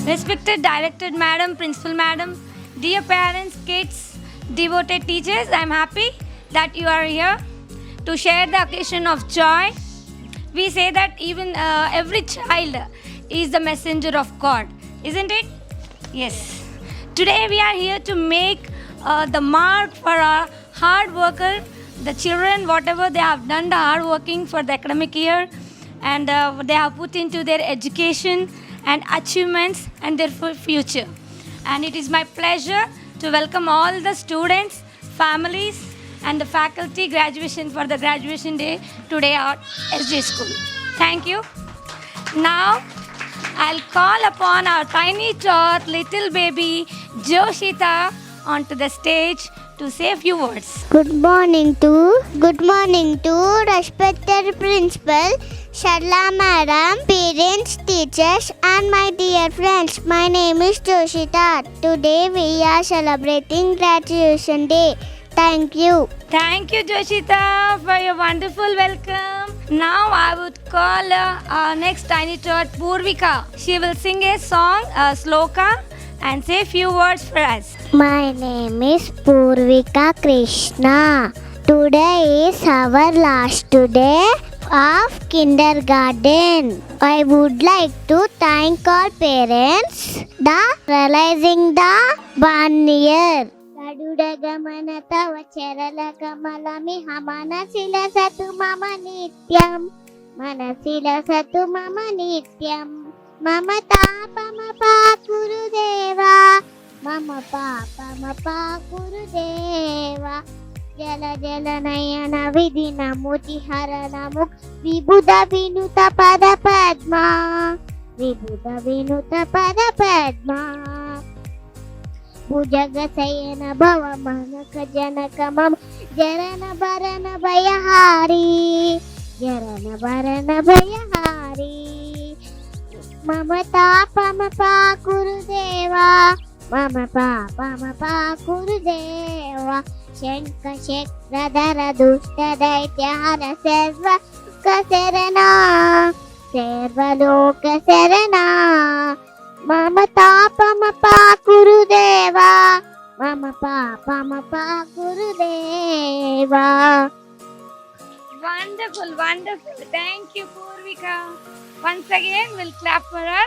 Respected Director Madam, Principal Madam, dear parents, kids, devoted teachers, I am happy that you are here to share the occasion of joy. We say that even every child is the messenger of God, isn't it? Yes. Today we are here to make the mark for our hard worker, the children, whatever they have done, the hard working for the academic year, and they have put into their education and achievements and their future. And it is my pleasure to welcome all the students, families, and the faculty graduation for the graduation day today at SJ School. Thank you. Now, I'll call upon our tiny tot little baby Joshita onto the stage to say a few words. Good morning to respected principal, Sharla madam, parents, teachers and my dear friends. My name is Joshita. Today we are celebrating graduation day. Thank you. Thank you, Joshita, for your wonderful welcome. Now I would call our next tiny tot, Purvika. She will sing a song, a sloka, and say a few words for us. My name is Purvika Krishna. Today is our last day of kindergarten. I would like to thank all parents the realizing the 1 year. Gadudagamana tava charala kamalami hamanasila satu mama nityam. Manasila satu mama nityam. Mama tapa mapa Gurudeva. Mama papa mapa Gurudeva. Jala jala nayana vidina muti harana muk vibuddha vinuta pada padma. Vibuddha vinuta pada padma. Bujaga sayana bhava manaka janaka mam jarana barana bayahari. Jarana barana bayahari. Mama tapa mapa Gurudeva. Mama papa mapa Gurudeva. Shanka Shekradhara Dushta Daityahara Serva Kasarana Serva Loka Sarana Mama Tapa Mapa Gurudeva. Mama Papa Mapa Gurudeva. Wonderful, wonderful. Thank you, Purvika. Once again, we'll clap for her.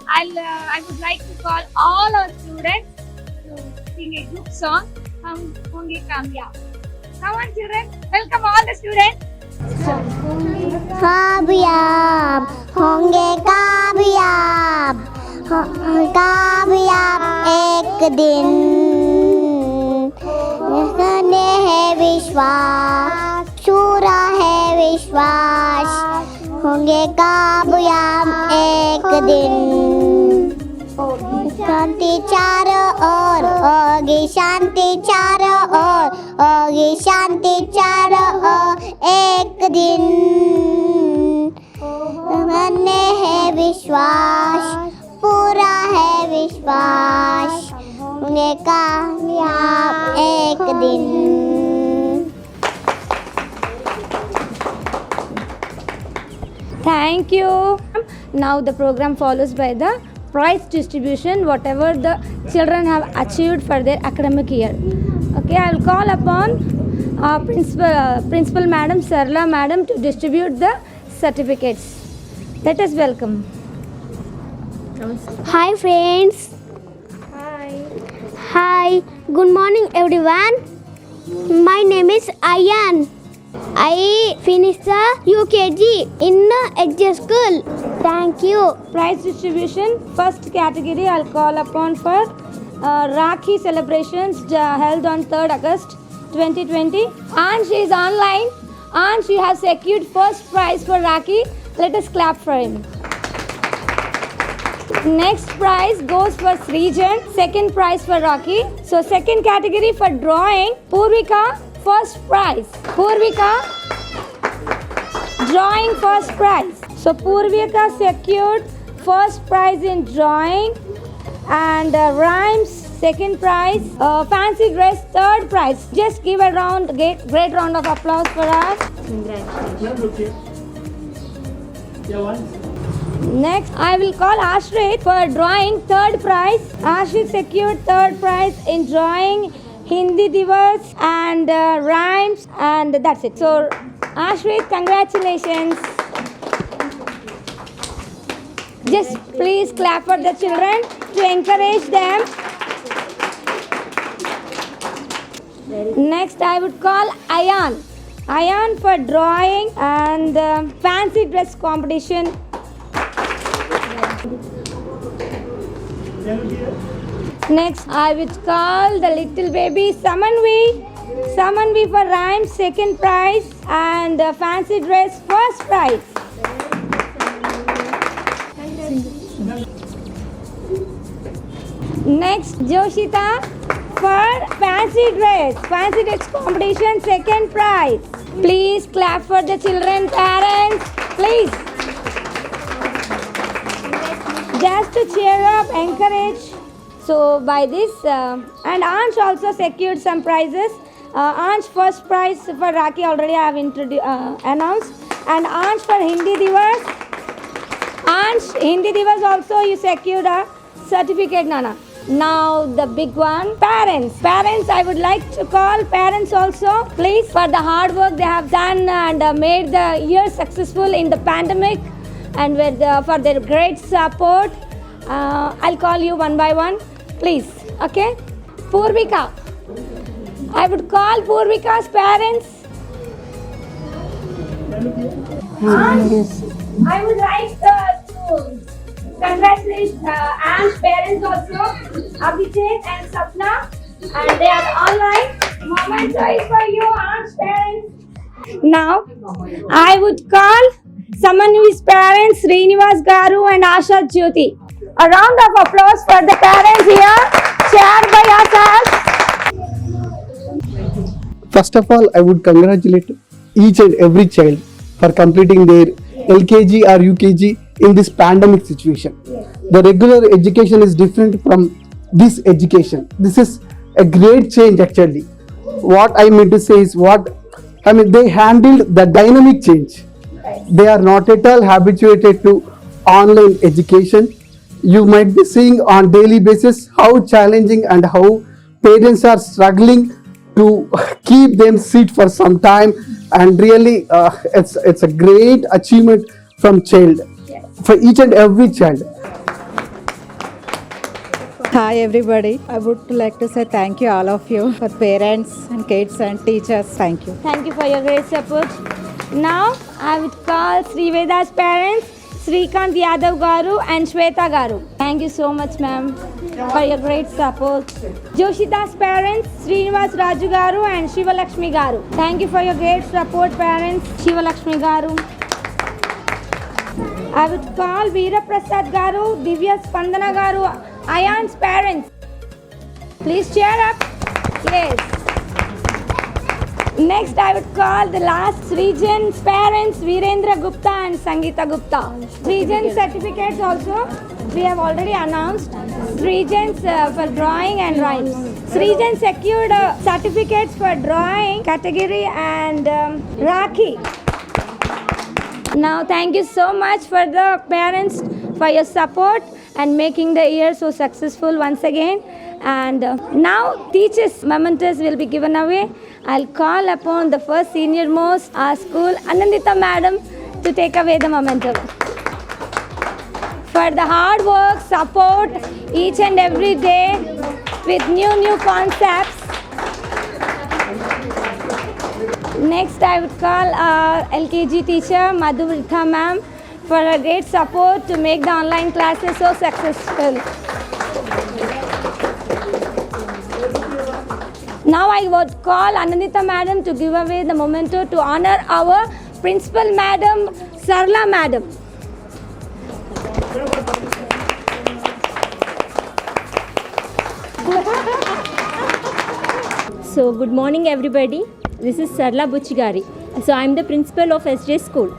I would like to call all our students to sing a group song. Hum honge kamyab. Come on, children. Welcome all the students. कामयाब होंगे कामयाब कामयाब एक दिन ने है विश्वास पूरा है विश्वास होंगे कामयाब एक दिन शांति चारों ओर होगी शांति चारों ओर होगी शांति चारों ओर एक दिन मैंने है विश्वास पूरा है विश्वास होंगे कामयाब एक दिन. Thank you. Now the program follows by the prize distribution, whatever the children have achieved for their academic year. Okay, I will call upon our principal madam, Sarla madam, to distribute the certificates. Let us welcome. Hi friends. Hi. Good morning everyone. My name is Ayan. I finished the UKG in SJ School. Thank you. Prize distribution, first category I'll call upon for Rakhi celebrations held on 3rd August 2020. And she is online and she has secured first prize for Rakhi. Let us clap for him. Next prize goes for Srijan, second prize for Rakhi. So second category for drawing, Purvika, first prize. Purvika, drawing first prize. So Purvika secured first prize in drawing and rhymes second prize, fancy dress third prize. Just give a great round of applause for us. Next, I will call Ashrit for drawing third prize. Ashrit secured third prize in drawing Hindi Divas and rhymes, and that's it. So, Ashrit, congratulations. Just please clap for the children to encourage them. Next, I would call Ayan. Ayan for drawing and fancy dress competition. Next, I would call the little baby Samanvi. Samanvi for rhymes, second prize, and fancy dress, first prize. Next, Joshita for fancy dress competition, second prize. Please clap for the children, parents, please. Just to cheer up, encourage. So by this, and Ansh also secured some prizes. Ansh first prize for Rakhi already I have announced, and Ansh for Hindi Divas. Ansh, Hindi Divas also you secured a certificate, Nana. Now the big one, parents. Parents, I would like to call parents also, please, for the hard work they have done and made the year successful in the pandemic, and for their great support. I'll call you one by one, please. Okay? Purvika. I would call Purvika's parents. I would like to congratulate Anne's parents also, Abhishek and Sapna, and they are online. Moment is for you, Anne's parents. Now, I would call Samanu's parents, Srinivas Garu and Asha Jyoti. A round of applause for the parents here, shared by yourselves. First of all, I would congratulate each and every child for completing their LKG or UKG in this pandemic situation. The regular education is different from this education. This is a great change actually. What I mean to say is they handled the dynamic change. They are not at all habituated to online education. You might be seeing on daily basis how challenging and how parents are struggling to keep them sit for some time, and really it's a great achievement from child, for each and every child. Hi everybody, I would like to say thank you all of you, for parents and kids and teachers. Thank you. Thank you for your great support. Now, I would call Sriveda's parents, Srikant Yadav Garu and Shweta Garu. Thank you so much, ma'am, for your great support. Joshita's parents, Srinivas Raju Garu and Shiva Lakshmi Garu. Thank you for your great support, parents, Shiva Lakshmi Garu. I would call Veera Prasad Garu, Divya Spandana Garu, Ayan's parents. Please cheer up. Yes. Next, I would call the last Srijan's parents, Virendra Gupta and Sangeeta Gupta. Srijan's certificates also, we have already announced. Srijan's for drawing and rhymes. Srijan secured certificates for drawing category and Rakhi. Now, thank you so much for the parents for your support and making the year so successful once again. And now teachers' mementos will be given away. I'll call upon the first senior most school, Anandita madam, to take away the memento. For the hard work, support each and every day with new concepts. Next, I would call our LKG teacher, Madhurita ma'am, for her great support to make the online classes so successful. Now I would call Anandita madam to give away the memento to honor our principal madam, Sarla madam. So good morning everybody. This is Sarla Buchigari. So I am the principal of SJ school.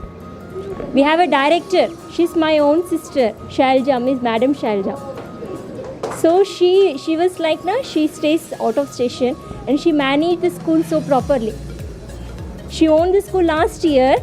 We have a director. She's my own sister, Shailja, Miss Madam Shailja. So she was like, she stays out of station and she managed the school so properly. She owned the school last year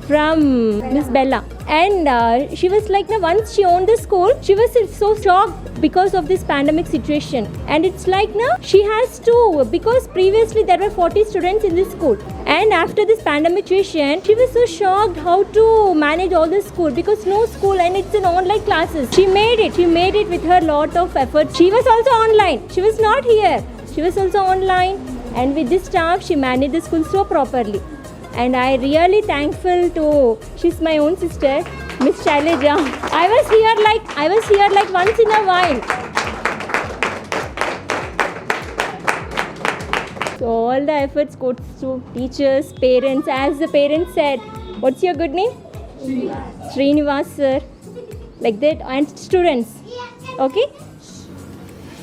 from Miss Bella. And she was like, now once she owned the school, she was so shocked because of this pandemic situation. And it's like now she has to, because previously there were 40 students in this school. And after this pandemic situation, she was so shocked how to manage all the school, because no school and it's an online classes. She made it with her lot of effort. She was also online. She was not here. She was also online. And with this staff, she managed the school so properly. And I really thankful to, she's my own sister, Miss Shailaja. I was here like once in a while. So all the efforts goes to teachers, parents. As the parents said, what's your good name? Srinivas sir. Like that, and students. Okay?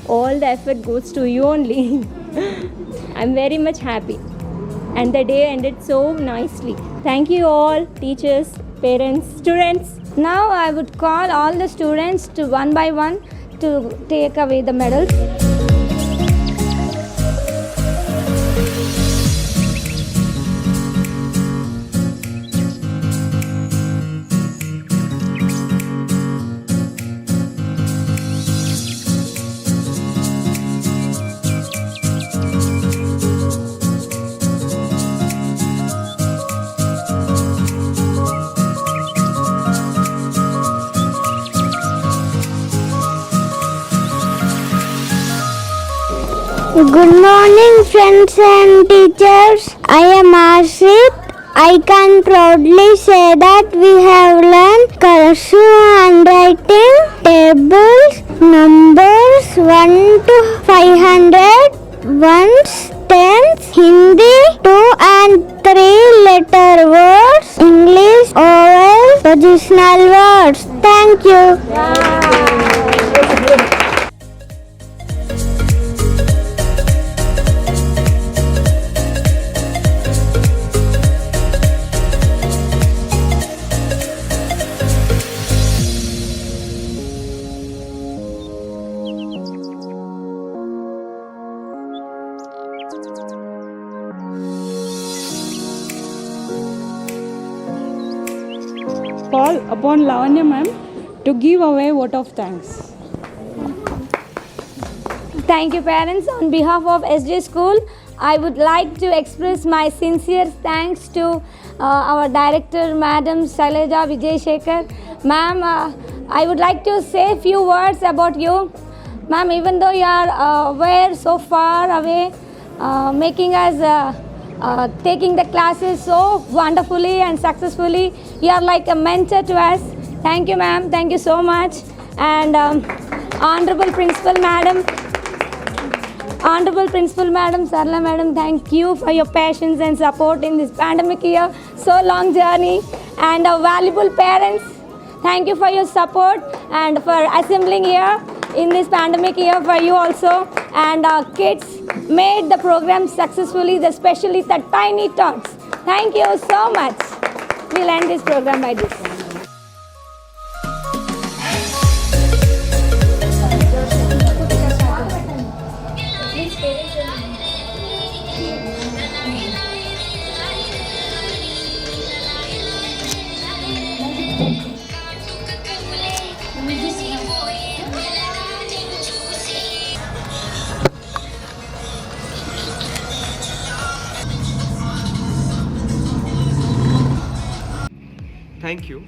All the effort goes to you only. I'm very much happy. And the day ended so nicely. Thank you all, teachers, parents, students. Now I would call all the students to one by one to take away the medals. Good morning, friends and teachers. I am Ashit. I can proudly say that we have learned cursive handwriting, tables, numbers 1 to 500, ones, tens, Hindi, 2 and 3 letter words, English, vowels, positional words. Thank you. Call upon Lavanya ma'am to give away vote of thanks. Thank you, parents. On behalf of SJ School, I would like to express my sincere thanks to our director, Madam Shailaja Vijay Shekhar. Ma'am, I would like to say a few words about you. Ma'am, even though you are were so far away, making us taking the classes so wonderfully and successfully, you are like a mentor to us. Thank you, ma'am. Thank you so much. And Honorable Principal Madam, Sarla Madam, thank you for your patience and support in this pandemic year, so long journey. And our valuable parents, thank you for your support and for assembling here in this pandemic year for you also. And our kids made the program successfully, especially the tiny tots. Thank you so much. We'll end this program by this. Thank you.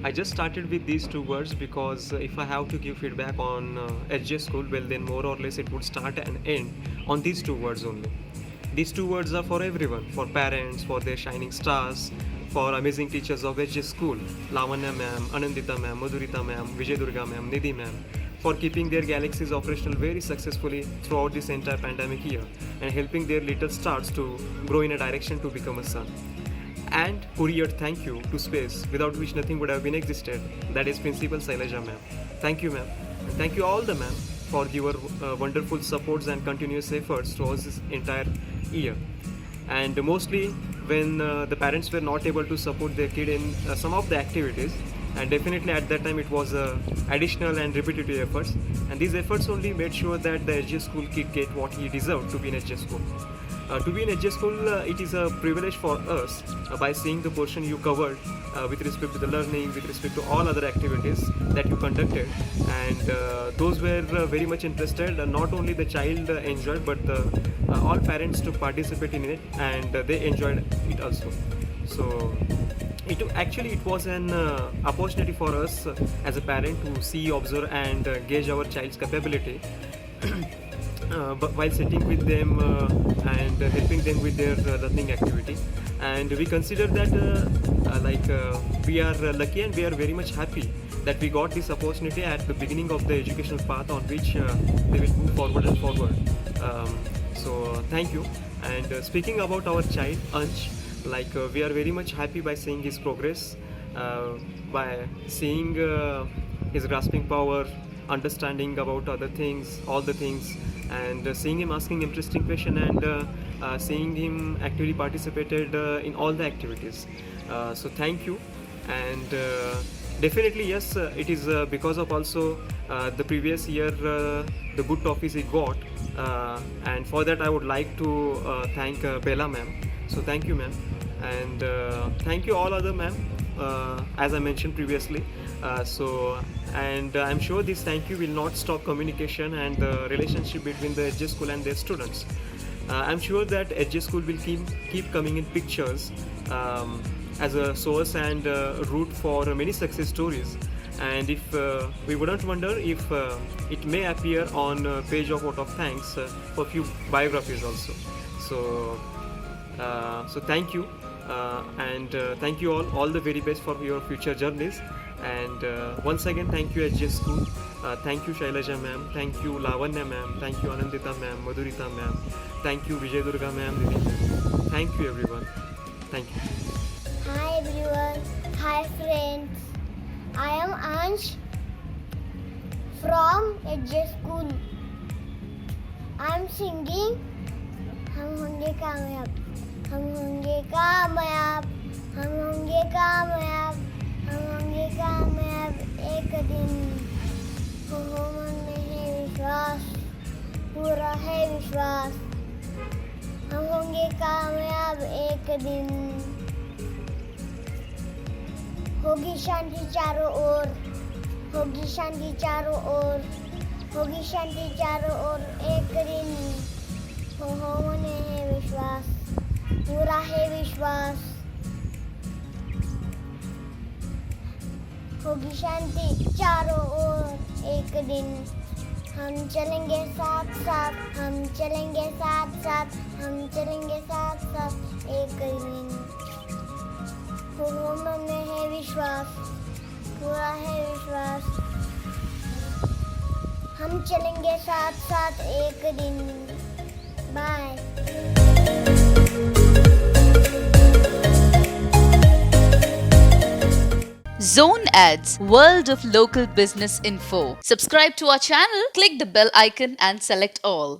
I just started with these two words because if I have to give feedback on SJ School, well then more or less it would start and end on these two words only. These two words are for everyone, for parents, for their shining stars, for amazing teachers of SJ School, Lavanya ma'am, Anandita ma'am, Madhurita ma'am, Vijay Durga ma'am, Nidhi ma'am, for keeping their galaxies operational very successfully throughout this entire pandemic year and helping their little stars to grow in a direction to become a sun. And courier thank you to space, without which nothing would have been existed. That is Principal Shailaja ma'am. Thank you ma'am. And thank you all the ma'am for your wonderful supports and continuous efforts throughout this entire year. And mostly when the parents were not able to support their kid in some of the activities, and definitely at that time it was additional and repetitive efforts, and these efforts only made sure that the SJ School kid get what he deserved to be in SJ School. To be in HJ school, it is a privilege for us by seeing the portion you covered with respect to the learning, with respect to all other activities that you conducted, and those were very much interested. Not only the child enjoyed, but all parents to participate in it, and they enjoyed it also. So it was an opportunity for us as a parent to see, observe, and gauge our child's capability. But while sitting with them and helping them with their learning activity, and we consider that we are lucky and we are very much happy that we got this opportunity at the beginning of the educational path on which they will move forward and forward. So thank you. And speaking about our child Ansh, we are very much happy by seeing his progress, by seeing his grasping power, understanding about other things, all the things, and seeing him asking interesting question, and seeing him actively participated in all the activities. So thank you. And definitely yes, it is because of also the previous year the good trophies he got, and for that I would like to thank Bella ma'am. So thank you ma'am, and thank you all other ma'am, as I mentioned previously. And I'm sure this thank you will not stop communication and the relationship between the HJ school and their students. I'm sure that HJ school will keep coming in pictures as a source and route for many success stories. And if we wouldn't wonder if it may appear on a page of vote of thanks for few biographies also. So thank you, and thank you all the very best for your future journeys. And once again, thank you HJ School. Thank you Shailaja ma'am. Thank you Lavanya ma'am. Thank you Anandita ma'am, Madhurita ma'am. Thank you Vijay Durga ma'am, Didi ma'am. Thank you everyone. Thank you. Hi everyone. Hi friends. I am Ansh from HJ School. I am singing हम होंगे कामयाब, हम होंगे कामयाब, हम होंगे कामयाब, हम होंगे कामयाब एक दिन। हो मन में है विश्वास, पूरा है विश्वास, हम होंगे कामयाब एक दिन। होगी शांति चारों ओर, होगी शांति चारों ओर, होगी शांति चारों ओर एक दिन। हो मन में है विश्वास, पूरा है विश्वास, होगी शांति चारों ओर एक दिन। हम चलेंगे साथ साथ, हम चलेंगे साथ साथ, हम चलेंगे साथ साथ एक दिन। हो मन में है विश्वास, पूरा है विश्वास, हम चलेंगे साथ साथ एक दिन। Bye. Zone Ads, World of Local Business Info. Subscribe to our channel, click the bell icon and select all.